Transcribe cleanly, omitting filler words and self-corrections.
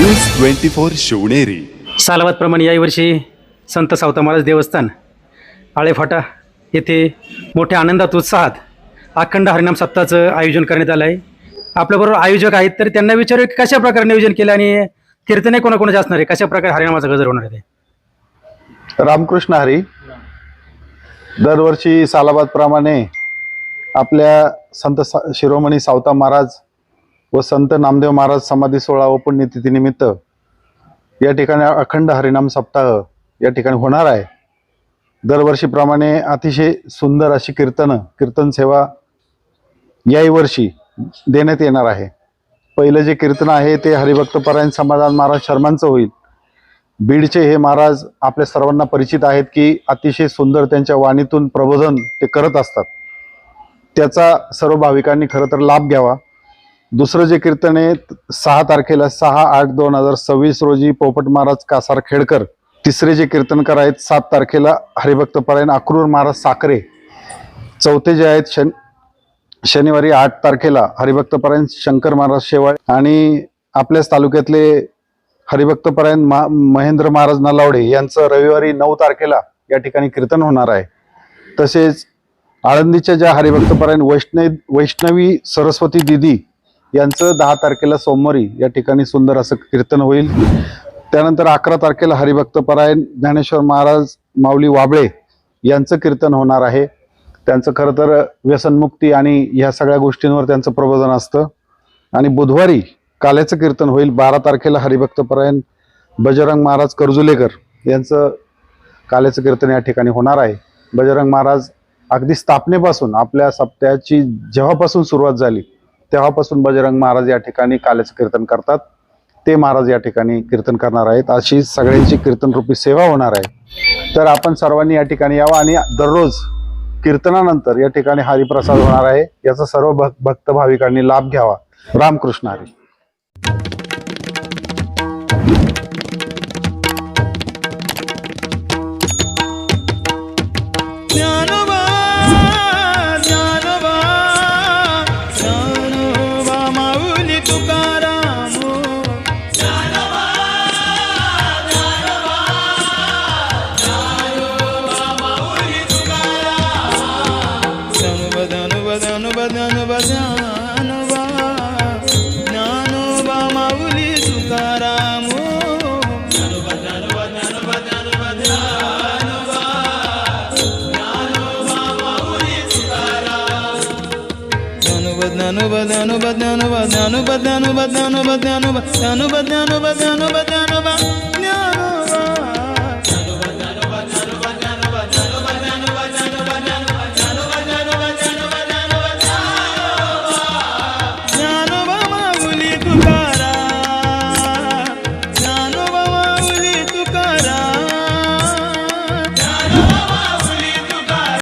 News 24 Shivneri. सालाबादप्रमाणे याही वर्षी संत सावता महाराज देवस्थान आळेफाटा येथे मोठ्या आनंदात उत्साहात अखंड हरिनाम सप्ताहाचं आयोजन करण्यात आलं आहे. आपल्याबरोबर आयोजक आहेत, तर त्यांना विचारू की कशा प्रकारे नियोजन केलं आणि कीर्तने कोणाकोणाचे असणार आहे, कशा प्रकारे हरिनामाचा गजर होणार आहे. रामकृष्ण हरी. दरवर्षी सालाबादप्रमाणे आपल्या संत शिरोमणी सावता महाराज व संत नामदेव महाराज समाधी सोहळा व पुण्यतिथीनिमित्त या ठिकाणी अखंड हरिनाम सप्ताह या ठिकाणी होणार आहे. दरवर्षीप्रमाणे अतिशय सुंदर अशी कीर्तन सेवा याही वर्षी देण्यात येणार आहे. पहिलं जे कीर्तन आहे ते हरिभक्त परायण समाधान महाराज शर्मांचं होईल. बीडचे हे महाराज आपल्या सर्वांना परिचित आहेत की अतिशय सुंदर त्यांच्या वाणीतून प्रबोधन ते करत असतात. त्याचा सर्व भाविकांनी खरं तर लाभ घ्यावा. दुसरं जे कीर्तन आहे 6 तारखेला 6/8/2026 रोजी पोपट महाराज कासार खेडकर. तिसरे जे कीर्तनकार आहेत 7 तारखेला हरिभक्त परायण अक्रूर महाराज साखरे. चौथे जे आहेत शनिवारी 8 तारखेला हरिभक्त परायण शंकर महाराज शेवाळ. आणि आपल्याच तालुक्यातले हरिभक्त परायण महेंद्र महाराज नलावडे यांचं रविवारी 9 तारखेला या ठिकाणी कीर्तन होणार आहे. तसेच आळंदीच्या ज्या हरिभक्त परायण वैष्णवी सरस्वती दिदी यांचं 10 तारखेला सोमवारी या ठिकाणी सुंदर असं कीर्तन होईल. त्यानंतर 11 तारखेला हरिभक्त परायण ज्ञानेश्वर महाराज माऊली वाबळे यांचं कीर्तन होणार आहे. त्यांचं खरं तर व्यसनमुक्ती आणि ह्या सगळ्या गोष्टींवर त्यांचं प्रबोधन असतं. आणि बुधवारी काल्याचं कीर्तन होईल. 12 तारखेला हरिभक्त परायण बजरंग महाराज कर्जुलेकर यांचं काल्याचं कीर्तन या ठिकाणी होणार आहे. बजरंग महाराज अगदी स्थापनेपासून आपल्या सप्त्याची जेव्हापासून सुरुवात झाली तेव्हापासून बजरंग महाराज या ठिकाणी काल्याचं कीर्तन करतात. ते महाराज या ठिकाणी कीर्तन करणार आहेत. अशी सगळ्यांची कीर्तन रूपी सेवा होणार आहे. तर आपण सर्वांनी या ठिकाणी यावं आणि दररोज कीर्तनानंतर या ठिकाणी हरिप्रसाद होणार आहे. याचा सर्व भक्त भाविकांनी लाभ घ्यावा. रामकृष्ण हरी. तुकाराम